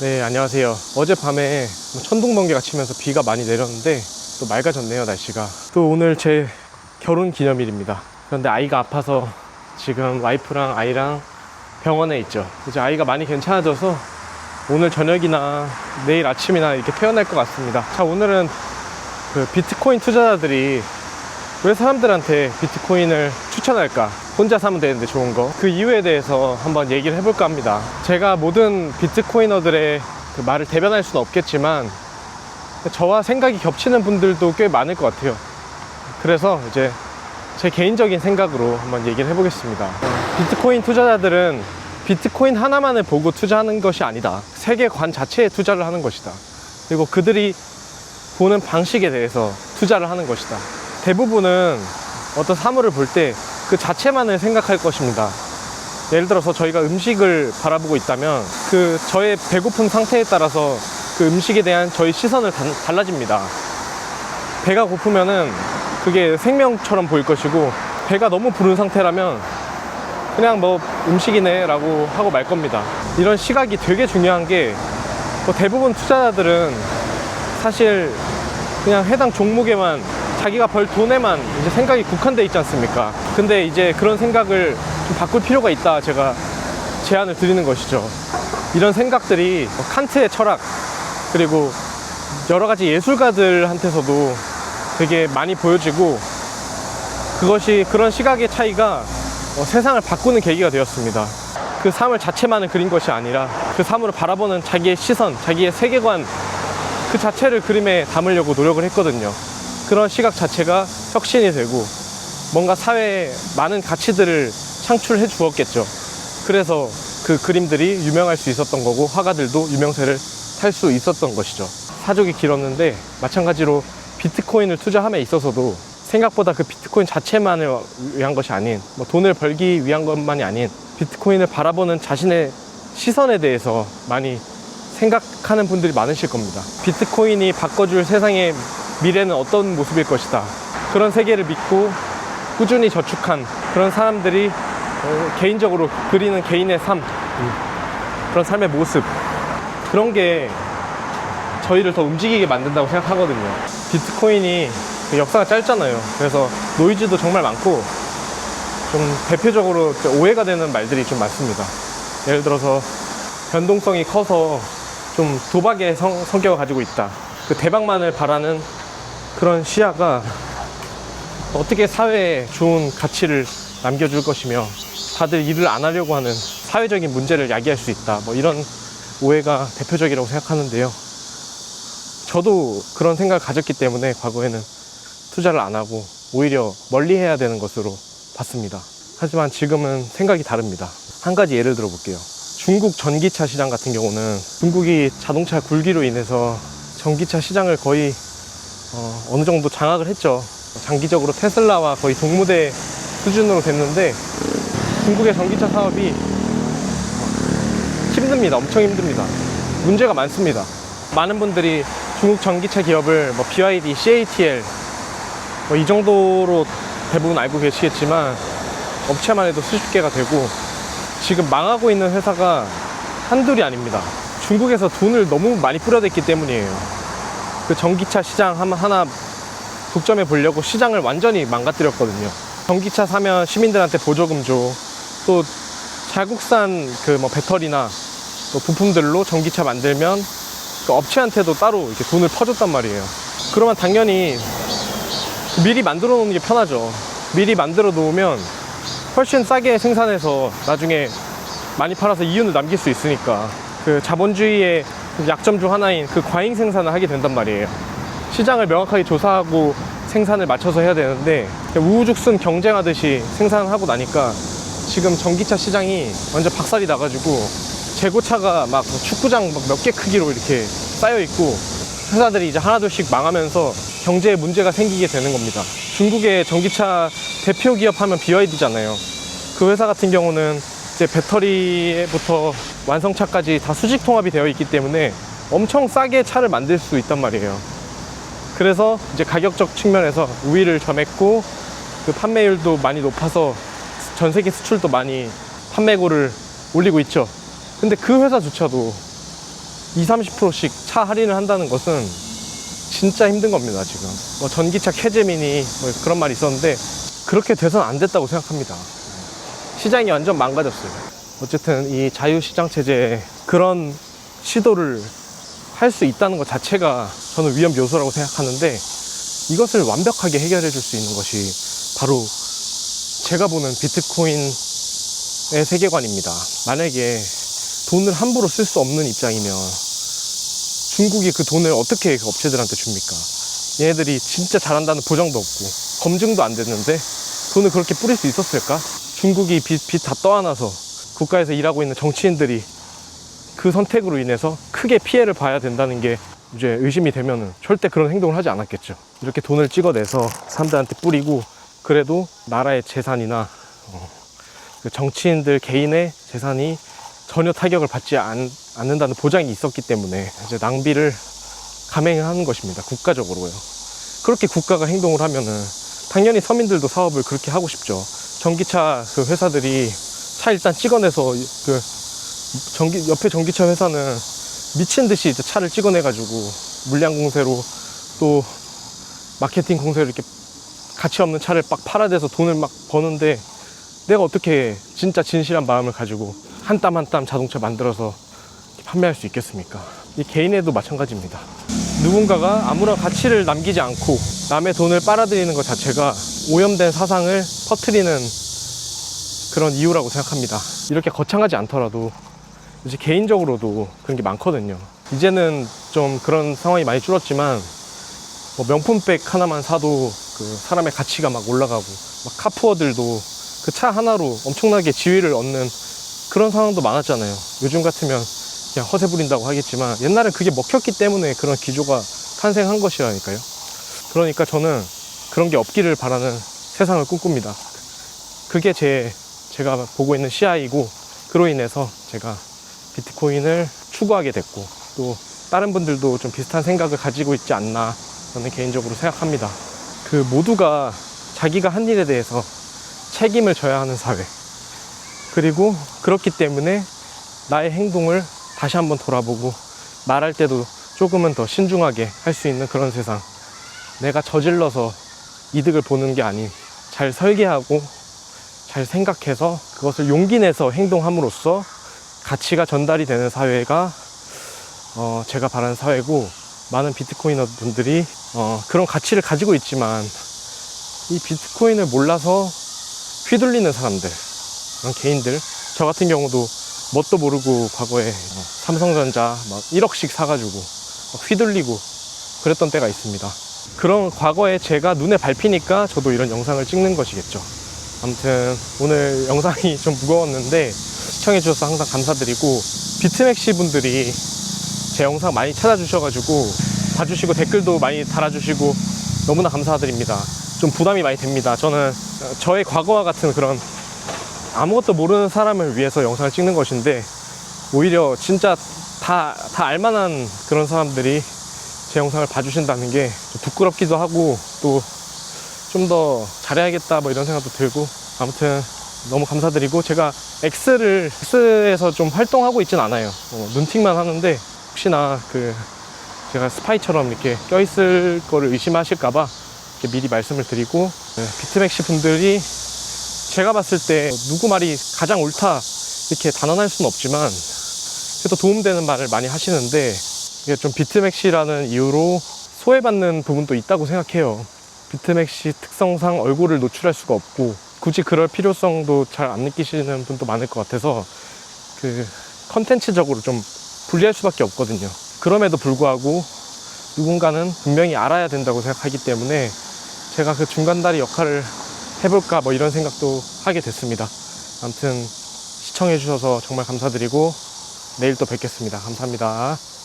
네, 안녕하세요. 어젯밤에 천둥번개가 치면서 비가 많이 내렸는데 또 맑아졌네요, 날씨가. 또 오늘 제 결혼 기념일입니다. 그런데 아이가 아파서 지금 와이프랑 아이랑 병원에 있죠. 이제 아이가 많이 괜찮아져서 오늘 저녁이나 내일 아침이나 이렇게 태어날 것 같습니다. 자, 오늘은 그 비트코인 투자자들이 왜 사람들한테 비트코인을 추천할까? 혼자 사면 되는데 좋은 거. 그 이유에 대해서 한번 얘기를 해볼까 합니다. 제가 모든 비트코이너들의 그 말을 대변할 수는 없겠지만 저와 생각이 겹치는 분들도 꽤 많을 것 같아요. 그래서 이제 제 개인적인 생각으로 한번 얘기를 해보겠습니다. 비트코인 투자자들은 비트코인 하나만을 보고 투자하는 것이 아니다. 세계관 자체에 투자를 하는 것이다. 그리고 그들이 보는 방식에 대해서 투자를 하는 것이다. 대부분은 어떤 사물을 볼 때 그 자체만을 생각할 것입니다. 예를 들어서 저희가 음식을 바라보고 있다면 그 저의 배고픈 상태에 따라서 그 음식에 대한 저희 시선을 달라집니다. 배가 고프면은 그게 생명처럼 보일 것이고, 배가 너무 부른 상태라면 그냥 뭐 음식이네 라고 하고 말 겁니다. 이런 시각이 되게 중요한 게, 대부분 투자자들은 사실 그냥 해당 종목에만, 자기가 벌 돈에만 이제 생각이 국한돼 있지 않습니까? 근데 이제 그런 생각을 좀 바꿀 필요가 있다, 제가 제안을 드리는 것이죠. 이런 생각들이 칸트의 철학, 그리고 여러 가지 예술가들한테서도 되게 많이 보여지고, 그런 시각의 차이가 세상을 바꾸는 계기가 되었습니다. 그 사물 자체만을 그린 것이 아니라 그 사물을 바라보는 자기의 시선, 자기의 세계관, 그 자체를 그림에 담으려고 노력을 했거든요. 그런 시각 자체가 혁신이 되고 뭔가 사회에 많은 가치들을 창출해 주었겠죠. 그래서 그 그림들이 유명할 수 있었던 거고, 화가들도 유명세를 탈 수 있었던 것이죠. 사족이 길었는데, 마찬가지로 비트코인을 투자함에 있어서도 생각보다 그 비트코인 자체만을 위한 것이 아닌, 돈을 벌기 위한 것만이 아닌, 비트코인을 바라보는 자신의 시선에 대해서 많이 생각하는 분들이 많으실 겁니다. 비트코인이 바꿔줄 세상의 미래는 어떤 모습일 것이다. 그런 세계를 믿고 꾸준히 저축한 그런 사람들이 개인적으로 그리는 개인의 삶, 그런 삶의 모습, 그런 게 저희를 더 움직이게 만든다고 생각하거든요. 비트코인이 역사가 짧잖아요. 그래서 노이즈도 정말 많고, 좀 대표적으로 오해가 되는 말들이 좀 많습니다. 예를 들어서 변동성이 커서 좀 도박의 성격을 가지고 있다. 그 대박만을 바라는 그런 시야가 어떻게 사회에 좋은 가치를 남겨줄 것이며, 다들 일을 안 하려고 하는 사회적인 문제를 야기할 수 있다. 이런 오해가 대표적이라고 생각하는데요. 저도 그런 생각을 가졌기 때문에 과거에는 투자를 안 하고 오히려 멀리 해야 되는 것으로 봤습니다. 하지만 지금은 생각이 다릅니다. 한 가지 예를 들어 볼게요. 중국 전기차 시장 같은 경우는 중국이 자동차 굴기로 인해서 전기차 시장을 거의 어느 정도 장악을 했죠. 장기적으로 테슬라와 거의 동무대 수준으로 됐는데, 중국의 전기차 사업이 힘듭니다. 엄청 힘듭니다. 문제가 많습니다. 많은 분들이 중국 전기차 기업을 BYD, CATL 이 정도로 대부분 알고 계시겠지만, 업체만 해도 수십 개가 되고 지금 망하고 있는 회사가 한둘이 아닙니다. 중국에서 돈을 너무 많이 뿌려댔기 때문이에요. 그 전기차 시장 하나 독점해 보려고 시장을 완전히 망가뜨렸거든요. 전기차 사면 시민들한테 보조금 줘. 또 자국산 배터리나 또 부품들로 전기차 만들면 그 업체한테도 따로 이렇게 돈을 퍼줬단 말이에요. 그러면 당연히 미리 만들어 놓는 게 편하죠. 미리 만들어 놓으면 훨씬 싸게 생산해서 나중에 많이 팔아서 이윤을 남길 수 있으니까. 그 자본주의의 약점 중 하나인 그 과잉 생산을 하게 된단 말이에요. 시장을 명확하게 조사하고 생산을 맞춰서 해야 되는데, 우후죽순 경쟁하듯이 생산을 하고 나니까 지금 전기차 시장이 완전 박살이 나가지고 재고차가 막 축구장 몇 개 크기로 이렇게 쌓여 있고, 회사들이 이제 하나둘씩 망하면서 경제에 문제가 생기게 되는 겁니다. 중국의 전기차 대표 기업 하면 BYD잖아요. 그 회사 같은 경우는 이제 배터리부터 완성차까지 다 수직 통합이 되어 있기 때문에 엄청 싸게 차를 만들 수 있단 말이에요. 그래서 이제 가격적 측면에서 우위를 점했고, 그 판매율도 많이 높아서 전 세계 수출도 많이 판매고를 올리고 있죠. 근데 그 회사조차도 20-30%씩 차 할인을 한다는 것은 진짜 힘든 겁니다. 지금 뭐 전기차 캐제미니 뭐 그런 말이 있었는데 그렇게 돼서는 안 됐다고 생각합니다. 시장이 완전 망가졌어요. 어쨌든 이 자유시장 체제에 그런 시도를 할 수 있다는 것 자체가 저는 위험 요소라고 생각하는데, 이것을 완벽하게 해결해 줄 수 있는 것이 바로 제가 보는 비트코인의 세계관입니다. 만약에 돈을 함부로 쓸 수 없는 입장이면 중국이 그 돈을 어떻게 그 업체들한테 줍니까? 얘네들이 진짜 잘한다는 보장도 없고 검증도 안 됐는데 돈을 그렇게 뿌릴 수 있었을까? 중국이 빚 다 떠안아서 국가에서 일하고 있는 정치인들이 그 선택으로 인해서 크게 피해를 봐야 된다는 게 이제 의심이 되면은 절대 그런 행동을 하지 않았겠죠. 이렇게 돈을 찍어내서 사람들한테 뿌리고, 그래도 나라의 재산이나 그 정치인들 개인의 재산이 전혀 타격을 받지 않는다는 보장이 있었기 때문에 이제 낭비를 감행하는 것입니다. 국가적으로요. 그렇게 국가가 행동을 하면은 당연히 서민들도 사업을 그렇게 하고 싶죠. 전기차 그 회사들이 차 일단 찍어내서 그 옆에 전기차 회사는 미친 듯이 이제 차를 찍어내가지고 물량 공세로 또 마케팅 공세로 이렇게 가치 없는 차를 막 팔아대서 돈을 막 버는데, 내가 어떻게 진짜 진실한 마음을 가지고 한 땀 한 땀 자동차 만들어서 판매할 수 있겠습니까? 이 개인에도 마찬가지입니다. 누군가가 아무런 가치를 남기지 않고 남의 돈을 빨아들이는 것 자체가 오염된 사상을 퍼뜨리는 그런 이유라고 생각합니다. 이렇게 거창하지 않더라도 이제 개인적으로도 그런 게 많거든요. 이제는 좀 그런 상황이 많이 줄었지만 뭐 명품백 하나만 사도 그 사람의 가치가 막 올라가고, 막 카푸어들도 그 차 하나로 엄청나게 지위를 얻는 그런 상황도 많았잖아요. 요즘 같으면 그냥 허세 부린다고 하겠지만 옛날엔 그게 먹혔기 때문에 그런 기조가 탄생한 것이라니까요. 그러니까 저는 그런 게 없기를 바라는 세상을 꿈꿉니다. 그게 제가 보고 있는 시야이고, 그로 인해서 제가 비트코인을 추구하게 됐고, 또 다른 분들도 좀 비슷한 생각을 가지고 있지 않나 저는 개인적으로 생각합니다. 그 모두가 자기가 한 일에 대해서 책임을 져야 하는 사회, 그리고 그렇기 때문에 나의 행동을 다시 한번 돌아보고 말할 때도 조금은 더 신중하게 할 수 있는 그런 세상, 내가 저질러서 이득을 보는 게 아닌 잘 설계하고 잘 생각해서 그것을 용기 내서 행동함으로써 가치가 전달이 되는 사회가 제가 바라는 사회고, 많은 비트코이너 분들이 그런 가치를 가지고 있지만 이 비트코인을 몰라서 휘둘리는 사람들, 그런 개인들, 저 같은 경우도 뭣도 모르고 과거에 삼성전자 막 1억씩 사가지고 막 휘둘리고 그랬던 때가 있습니다. 그런 과거에 제가 눈에 밟히니까 저도 이런 영상을 찍는 것이겠죠. 아무튼 오늘 영상이 좀 무거웠는데 시청해주셔서 항상 감사드리고, 비트맥시 분들이 제 영상 많이 찾아주셔가지고 봐주시고 댓글도 많이 달아주시고 너무나 감사드립니다. 좀 부담이 많이 됩니다. 저는 저의 과거와 같은 그런 아무것도 모르는 사람을 위해서 영상을 찍는 것인데, 오히려 진짜 다 알만한 그런 사람들이 제 영상을 봐주신다는 게 좀 부끄럽기도 하고, 또 좀 더 잘해야겠다 뭐 이런 생각도 들고, 아무튼 너무 감사드리고, 제가 X에서 좀 활동하고 있진 않아요. 눈팅만 하는데 혹시나 제가 스파이처럼 이렇게 껴있을 거를 의심하실까봐 이렇게 미리 말씀을 드리고, 비트맥시 분들이 제가 봤을 때 누구 말이 가장 옳다 이렇게 단언할 수는 없지만 그래도 도움되는 말을 많이 하시는데, 이게 좀 비트맥시라는 이유로 소외받는 부분도 있다고 생각해요. 비트맥시 특성상 얼굴을 노출할 수가 없고 굳이 그럴 필요성도 잘 안 느끼시는 분도 많을 것 같아서 컨텐츠적으로 좀 불리할 수밖에 없거든요. 그럼에도 불구하고 누군가는 분명히 알아야 된다고 생각하기 때문에 제가 그 중간다리 역할을 해볼까 뭐 이런 생각도 하게 됐습니다. 아무튼 시청해 주셔서 정말 감사드리고 내일 또 뵙겠습니다. 감사합니다.